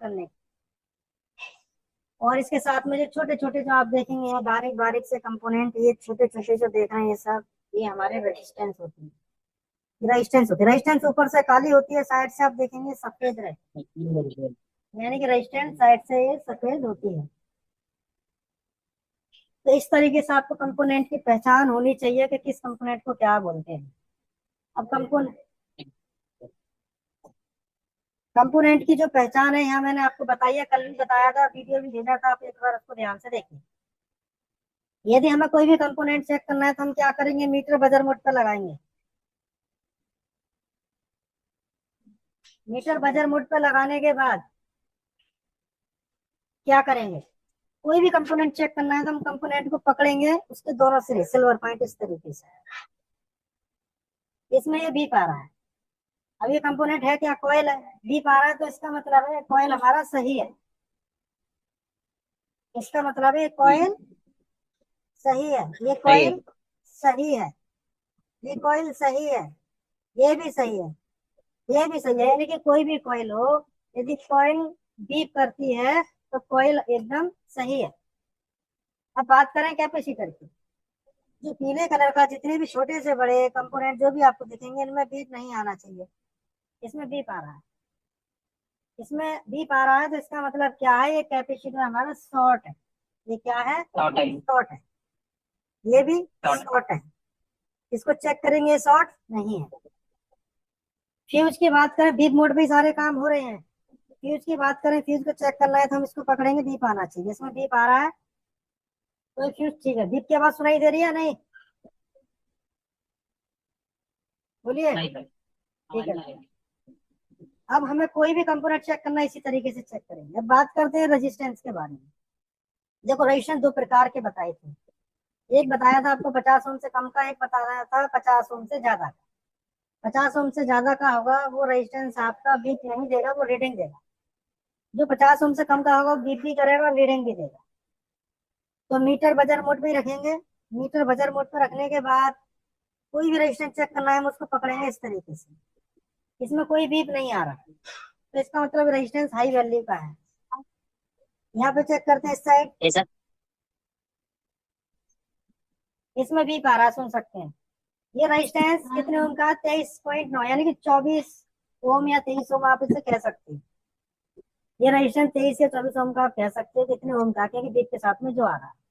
करने की। और इसके साथ में जो छोटे छोटे जो आप देखेंगे यहाँ बारीक बारीक से कंपोनेंट, ये छोटे छोटे जो देख रहे हैं ये सब, ये हमारे रेजिस्टेंस होती है। रेजिस्टेंस ऊपर से काली होती है, साइड से आप देखेंगे सफेद रहती है, यानी कि रेजिस्टेंस साइड से ये सफेद होती है। तो इस तरीके से आपको कंपोनेंट की पहचान होनी चाहिए कि किस कंपोनेंट को क्या बोलते हैं। अब कंपोनेंट की जो पहचान है यहाँ मैंने आपको बताई है, कल भी बताया था, वीडियो भी भेजा था, आप एक बार उसको ध्यान से देखिए। यदि हमें कोई भी कंपोनेंट चेक करना है तो हम क्या करेंगे, मीटर बजर मोड पर लगाएंगे। मीटर बजर मोड पर लगाने के बाद क्या करेंगे, कोई भी कंपोनेंट चेक करना है तो हम कंपोनेंट को पकड़ेंगे, उसके दोनों सिरे सिल्वर पॉइंट इस तरीके से, इसमें ये बीप आ रहा है। अब ये कंपोनेंट है क्या, कॉइल है, बीप आ रहा है तो इसका मतलब है कॉइल हमारा सही है। इसका मतलब है कॉइल सही है, ये सही है। कॉइल सही है, ये कॉइल सही है, ये भी सही है, ये भी सही है। यानी कि कोई भी कॉइल हो, यदि कॉइल बीप करती है तो कॉइल एकदम सही है। अब बात करें कैपेसिटर की, जो पीले कलर का जितने भी छोटे से बड़े कंपोनेंट जो भी आपको दिखेंगे इनमें बीप नहीं आना चाहिए। इसमें बीप आ रहा है, इसमें बीप आ रहा है तो इसका मतलब क्या है, ये कैपेसिटर हमारा शॉर्ट है। ये क्या है, शॉर्ट है। शॉर्ट है, ये भी शॉर्ट। शॉर्ट है। इसको चेक करेंगे, शॉर्ट नहीं है। फ्यूज की बात करें, बीप मोड पे ही सारे काम हो रहे हैं। फ्यूज की बात करें, फ्यूज को चेक करना है तो हम इसको पकड़ेंगे, बीप आना चाहिए, इसमें बीप आ रहा है तो फ्यूज ठीक है। बीप की आवाज सुनाई दे रही है नहीं, बोलिए। नहीं सर, ठीक आवाज है, नहीं आ रही। अब हमें कोई भी कंपोनेंट चेक करना है इसी तरीके से चेक करेंगे। अब बात करते हैं रेजिस्टेंस के बारे में। देखो रेजिस्टेंस दो प्रकार के बताए थे, एक बताया था आपको 50 ओम से कम का, एक बताया था 50 ओम से ज्यादा का। 50 ओम से ज्यादा का होगा वो रेजिस्टेंस आपका बीप नहीं देगा, वो रीडिंग देगा। जो 50 ओम से कम का होगा वो बीप भी करेगा और रीडिंग भी देगा। तो मीटर बजर मोड पे ही रखेंगे। मीटर बजर मोड पे रखने के बाद कोई भी रेजिस्टेंस चेक करना है हम उसको पकड़ेंगे इस तरीके से, इसमें कोई बीप नहीं आ रहा तो इसका मतलब रेजिस्टेंस हाई वैल्यू का है। यहाँ पे चेक करते हैं इस साइड, ये सर। इसमें बीप आ रहा है, सुन सकते हैं। ये रेजिस्टेंस कितने ओम का, 23.9, यानी कि 24 ओम या 23 ओम आप इसे कह सकते हैं। ये रेजिस्टेंस 23 या 24 ओम का आप कह सकते हैं, कितने ओम का, क्योंकि बीप के साथ में जो आ रहा है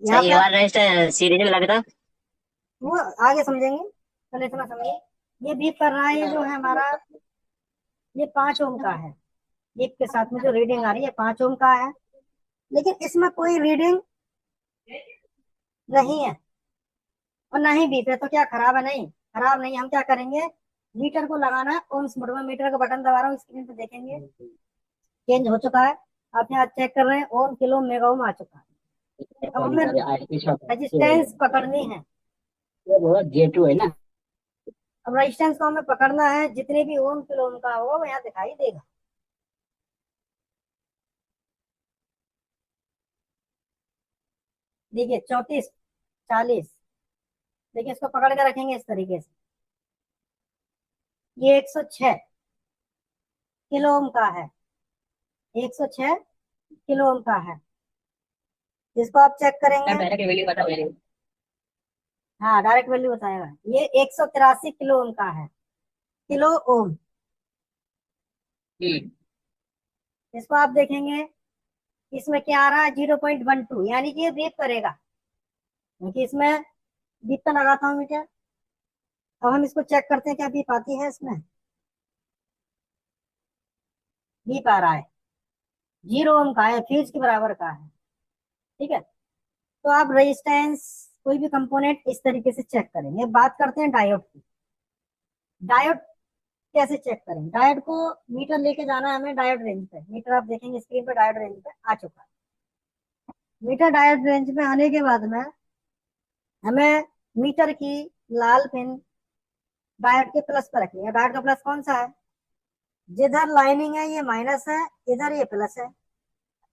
यहाँ सही, ये पे वाला रेस्ट सीरीज में लगा था। वो आगे समझेंगे, पहले इतना समझिए। ये बीप कर रहा है, ये जो है हमारा, ये 5 ओम का है। बीप के साथ में जो रीडिंग आ रही है 5 ओम का है, लेकिन इसमें कोई रीडिंग नहीं है और ना ही बीप है, तो क्या खराब है, नहीं खराब नहीं। हम क्या करेंगे, मीटर को लगाना है ओम्स मोड में, मीटर का बटन दबा रहा हूँ, स्क्रीन पे देखेंगे चेंज हो चुका है। आप यहाँ चेक कर रहे हैं, ओम किलो मेगा ओम आ चुका है। अब हमें रेजिस्टेंस पकड़नी है। J2 है ना। अब रेजिस्टेंस को हमें पकड़ना है, जितने भी ओम किलो ओम का होगा वो यहाँ दिखाई देगा। देखिए 34, 40, देखिए इसको पकड़ के रखेंगे इस तरीके से, ये 106 किलो ओम का है, 106 किलो ओम का है। इसको आप चेक मैं करेंगे, पहले की वीडियो बता मेरी। हाँ डायरेक्ट वैल्यू बताएगा। ये 183 किलो ओम का है, किलो ओम। हम्म। इसको आप देखेंगे, इसमें क्या आ रहा है, 0.12, यानी कि ये बीप करेगा, क्योंकि इसमें बीप का लगाता हूँ मीटर। अब हम इसको चेक करते हैं क्या बीप आती है, इसमें बीप आ रहा है, 0 ओम का है, फ्यूज के बराबर का है। ठीक है, तो आप रेजिस्टेंस कोई भी कंपोनेंट इस तरीके से चेक करेंगे। बात करते हैं डायोड की। डायोड कैसे चेक करें, डायोड को मीटर लेके जाना है हमें डायोड रेंज पे। मीटर आप देखेंगे स्क्रीन पे डायोड रेंज पे आ चुका है। मीटर डायोड रेंज में आने के बाद में हमें मीटर की लाल पिन डायोड के प्लस पर रखनी है। डायोड का प्लस कौन सा है, जिधर लाइनिंग है ये माइनस है, इधर ये प्लस है।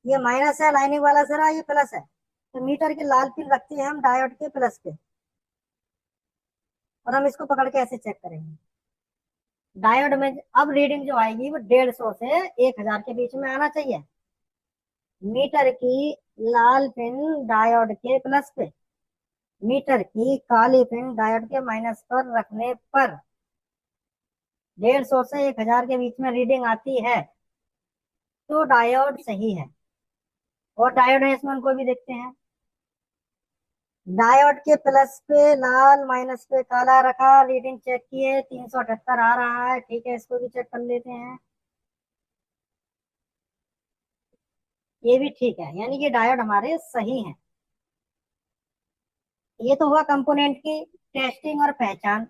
ये माइनस है लाइनिंग वाला सिरा, ये प्लस है, तो मीटर की लाल पिन रखते हैं हम डायोड के प्लस पे। और हम इसको पकड़ के ऐसे चेक करेंगे, डायोड में अब रीडिंग जो आएगी वो 150 से 1000 के बीच में आना चाहिए। मीटर की लाल पिन डायोड के प्लस पे, मीटर की काली पिन डायोड के माइनस पर रखने पर 150 से 1000 के बीच में रीडिंग आती है तो डायोड सही है। और डायोड है इसमें उनको भी देखते हैं। डायोड के प्लस पे लाल, माइनस पे काला रखा, रीडिंग चेक किए 378 आ रहा है, ठीक है, इसको भी चेक कर लेते हैं। ये भी ठीक है, यानी कि डायोड हमारे सही हैं। ये तो हुआ कंपोनेंट की टेस्टिंग और पहचान।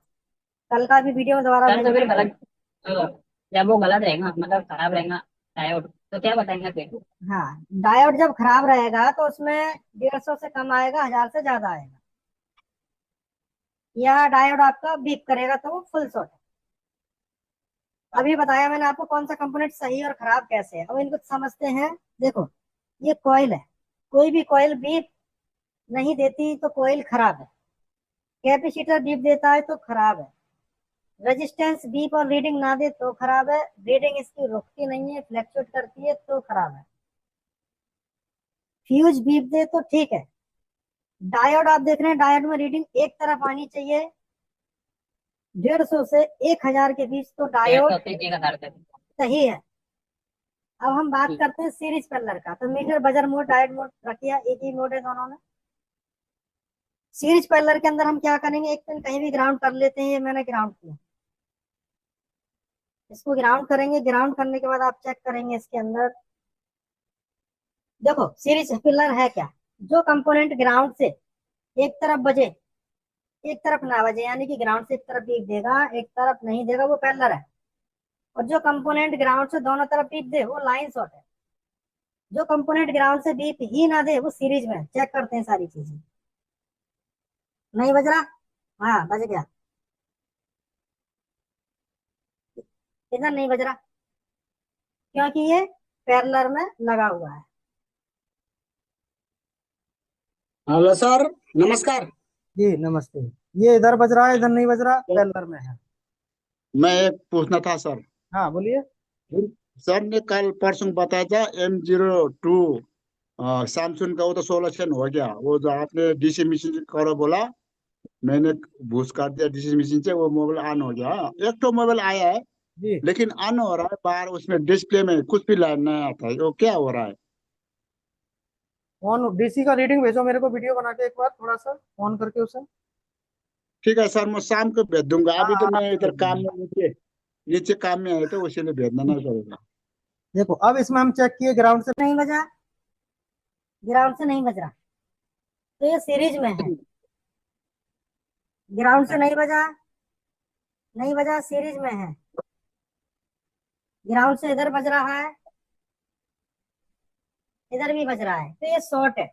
कल का भी वीडियो में दोबारा सर तो भेज फिर दूंगा। गलत, तो जब वो गलत रहेगा मतलब खराब रहेगा डायोड, तो क्या बताएंगे फिर? हाँ, डायोड जब खराब रहेगा तो उसमें 150 से कम आएगा, 1000 से ज्यादा आएगा। या डायोड आपका बीप करेगा तो वो फुल शॉट है। अभी बताया मैंने आपको कौन सा कंपोनेंट सही और खराब कैसे है। अब इनको समझते हैं। देखो, ये कॉइल है, कोई भी कॉइल बीप नहीं देती तो कॉइल खराब है। कैपेसिटर बीप देता है तो खराब है। रेजिस्टेंस बीप और रीडिंग ना दे तो खराब है। रीडिंग इसकी रुकती नहीं है, फ्लैक्चुएट करती है तो खराब है। फ्यूज बीप दे तो ठीक है। डायोड आप देख रहे हैं, डायोड में रीडिंग एक तरफ आनी चाहिए। 150 से 1000 के बीच तो डेढ़ डायोड सौ से 1000 तक। सही है। अब हम बात ठीक। करते हैं सीरीज पेलर का। तो meter, buzzer mode, diode mode रखिए, एक ही मोड है दोनों में। सीरीज पेलर के अंदर हम क्या करेंगे, एक पिन कहीं भी ग्राउंड कर लेते हैं। ये मैंने ग्राउंड किया, इसको ग्राउंड करेंगे। ग्राउंड करने के बाद आप चेक करेंगे इसके अंदर। देखो, सीरीज पिलर है क्या, जो कंपोनेंट ग्राउंड से एक तरफ बजे एक तरफ ना बजे, यानी कि ग्राउंड से एक तरफ बीप देगा एक तरफ नहीं देगा, वो पेलर है। और जो कंपोनेंट ग्राउंड से दोनों तरफ बीप दे वो लाइन शॉर्ट है। जो कंपोनेंट ग्राउंड से बीप ही ना दे वो सीरीज में है। चेक करते हैं सारी चीजें। नहीं बज रहा? हाँ, बज गया। इधर नहीं बज रहा क्योंकि ये पैरेलल में लगा हुआ है। हेलो सर, नमस्कार। जी नमस्ते। ये इधर बज रहा है, इधर नहीं बज रहा, पैरेलल में है। मैं एक पूछना था सर। हाँ बोलिए। सर ने कल परसों बताया था M02 सैमसंग का, वो तो सोल्यूशन हो गया। वो जो आपने डीसी मशीन करो बोला, मैंने बूस्ट कर दिया डीसी मशीन से, वो मोबाइल ऑन हो गया। एक तो मोबाइल आया है जी लेकिन ऑन हो रहा है, बाहर उसमें डिस्प्ले में कुछ भी लाइन नहीं आता है, वो क्या हो रहा है? ऑन डीसी का रीडिंग भेजो मेरे को, वीडियो बना के एक बार थोड़ा सा ऑन करके उसे। ठीक है सर, मैं शाम को भेज दूंगा। हाँ अभी तो आराम मैं से इधर भेज काम देना। में, नीचे नीचे काम में आया तो इसीलिए भेजना नहीं पड़ेगा। देखो अब इसमें हम चेक किए, ग्राउंड से नहीं बजा, ग्राउंड से नहीं बज रहा तो ये सीरीज में है। ग्राउंड से नहीं बजा, नहीं बजा, सीरीज में है। ग्राउंड से इधर बज रहा है, इधर भी बज रहा है, तो ये शॉर्ट है।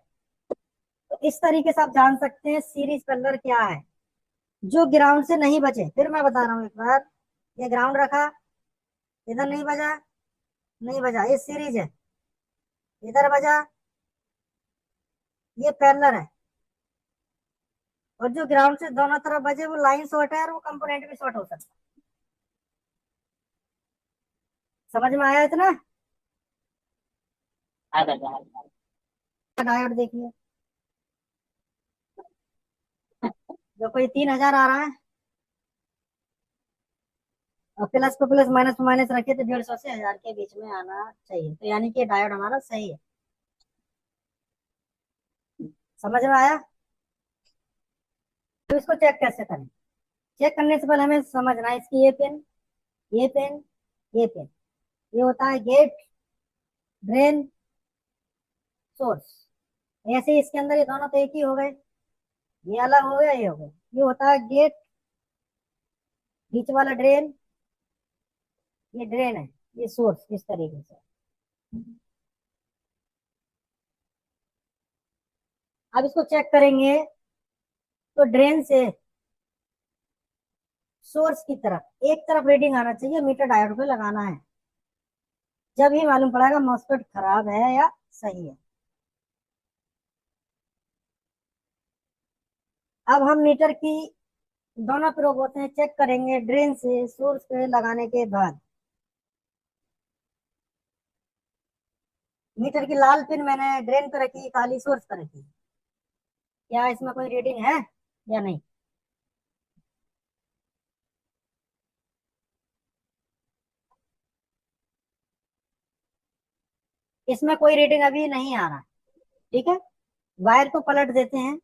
तो इस तरीके से आप जान सकते हैं सीरीज पेलर क्या है। जो ग्राउंड से नहीं बचे, फिर मैं बता रहा हूँ एक बार। ये ग्राउंड रखा, इधर नहीं बजा, नहीं बजा, ये सीरीज है। इधर बजा, ये पैरेलल है। और जो ग्राउंड से दोनों तरफ बजे वो लाइन शॉर्ट है, और वो कंपोनेंट भी शॉर्ट हो सकता है। समझ में आया इतना? आ जाता है। डायोड देखिए, जो कोई 3000 आ रहा है, और प्लस पे प्लस, माइनस पे माइनस रखे तो 150 से 1000 के बीच में आना चाहिए। तो यानी कि डायोड हमारा सही है। समझ में आया? तो इसको चेक कैसे करें? चेक करने से पहले हमें समझना है इसकी ये पिन, ये पिन, ये पिन, ये होता है गेट, ड्रेन, सोर्स। ऐसे ही इसके अंदर ये दोनों तो एक ही हो गए, ये अलग हो गया, ये हो गया। ये होता है गेट, बीच वाला ड्रेन, ये ड्रेन है, ये सोर्स। इस तरीके से अब इसको चेक करेंगे। तो ड्रेन से सोर्स की तरफ एक तरफ रीडिंग आना चाहिए, मीटर डायोड पे लगाना है। जब ही मालूम पड़ेगा मॉस्फेट खराब है या सही है। अब हम मीटर की दोनों प्रोब होते हैं, चेक करेंगे ड्रेन से सोर्स पे लगाने के बाद। मीटर की लाल पिन मैंने ड्रेन पे रखी, काली सोर्स पे रखी, क्या इसमें कोई रीडिंग है या नहीं? इसमें कोई रीडिंग अभी नहीं आ रहा, ठीक है। वायर को पलट देते हैं,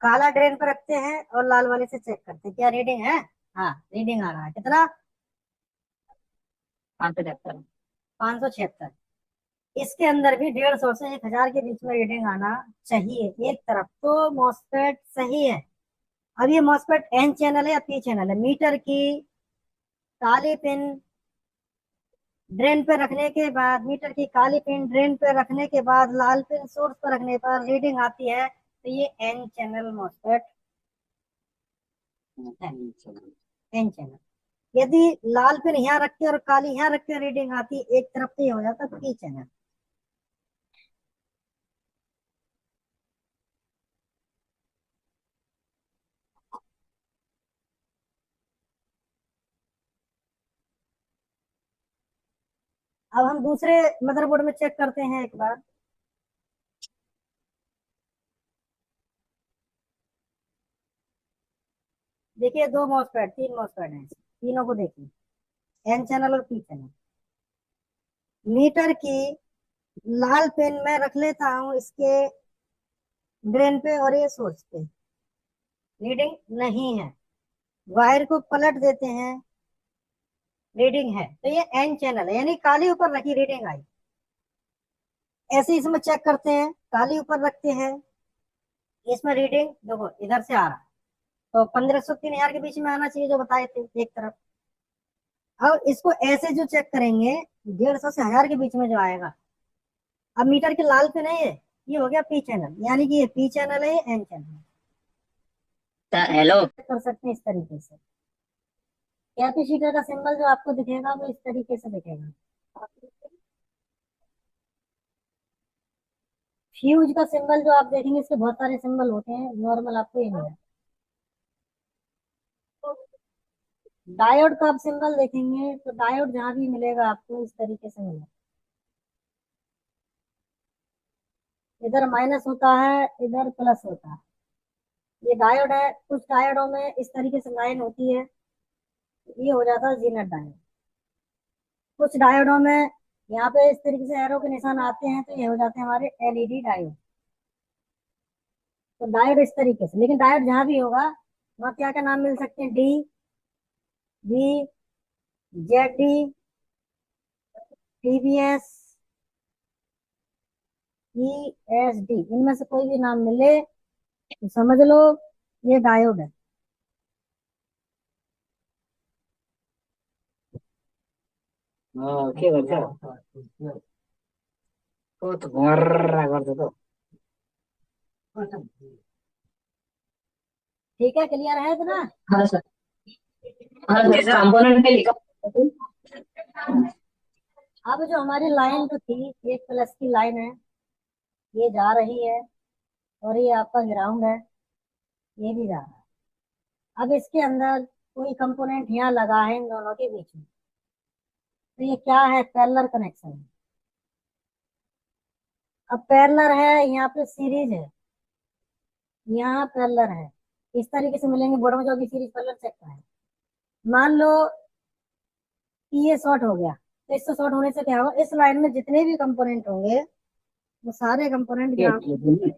काला ड्रेन पर रखते हैं और लाल वाले से चेक करते हैं क्या रीडिंग है। हाँ, रीडिंग आ रहा है, कितना? 573। 576। इसके अंदर भी 150 से 1000 के बीच में रीडिंग आना चाहिए एक तरफ, तो मॉस्फेट सही है। अब ये मॉस्फेट एन चैनल है या पी चैनल है? मीटर की काली पिन ड्रेन पे रखने के बाद, मीटर की काली पिन ड्रेन पे रखने के बाद लाल पिन सोर्स पर रखने पर रीडिंग आती है, तो ये एन चैनल मॉस्फेट है। N channel. यदि लाल पिन यहाँ रख के और काली यहाँ रख के रीडिंग आती एक तरफ, तो ये हो जाता पी चैनल। अब हम दूसरे मदरबोर्ड में चेक करते हैं एक बार। देखिए, दो मॉसफेट, तीन मॉसफेट हैं, तीनों को देखिए, एन चैनल और पी चैनल। मीटर की लाल पिन मैं रख लेता हूं इसके ड्रेन पे और ये सोर्स पे, रीडिंग नहीं है। वायर को पलट देते हैं, रीडिंग है, तो ये एन चैनल है, यानी काली ऊपर रखी रीडिंग आई। ऐसे इसमें चेक करते हैं, काली ऊपर रखते हैं, इसमें रीडिंग देखो इधर से आ रहा, तो 1500 3000 के बीच में आना चाहिए जो बताए थे एक तरफ। अब इसको ऐसे जो चेक करेंगे 150 से 1000 के बीच में जो आएगा। अब मीटर के लाल पे नहीं है, ये हो गया पी चैनल, यानी कि ये पी चैनल है, ये एन चैनल है। हेलो। कर सकते हैं इस तरीके से। कैपेसिटर का सिंबल जो आपको दिखेगा वो इस तरीके से दिखेगा। फ्यूज का सिंबल जो आप देखेंगे, इसके बहुत सारे सिंबल होते हैं, नॉर्मल आपको ये मिलेगा। डायोड का आप सिंबल देखेंगे तो डायोड जहां भी मिलेगा आपको इस तरीके से मिलेगा, इधर माइनस होता है, इधर प्लस होता है। ये डायोड है, कुछ डायोडों में इस तरीके से लाइन होती है, ये हो जाता है जीनत डायोड। कुछ डायोडों में यहाँ पे इस तरीके से एरो के निशान आते हैं, तो ये हो जाते हैं हमारे एलईडी डायोड। तो डायोड इस तरीके से, लेकिन डायोड जहां भी होगा वहाँ क्या क्या नाम मिल सकते हैं? D, V, Z D, TVS, E, S D, इनमें से कोई भी नाम मिले तो समझ लो ये डायोड है। ओके बच्चा, तो घुमर्रा कर दो। ठीक है, क्लियर है इतना? हाँ सर। हाँ सर, कंपोनेंट पे लिखा। अब जो हमारी लाइन जो थी, एक प्लस की लाइन है, ये जा रही है, और ये आपका ग्राउंड है, ये भी जा रहा है। अब इसके अंदर कोई कंपोनेंट यहाँ लगा है इन दोनों के बीच में, तो ये क्या है? पैरेलल कनेक्शन है। अब पैरेलल है, यहाँ पे सीरीज है, यहाँ पैरेलल है, इस तरीके से मिलेंगे बोर्ड में जो भी सीरीज पैरेलल चेक है। मान लो कि ये शॉर्ट हो गया, तो इससे शॉर्ट होने से क्या होगा? इस लाइन में जितने भी कंपोनेंट होंगे वो सारे कंपोनेंट ग्राउंड,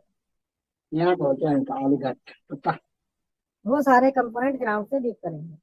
यहाँ पहुंचा है आलू घाट। वो सारे कंपोनेंट ग्राउंड से डीप करेंगे।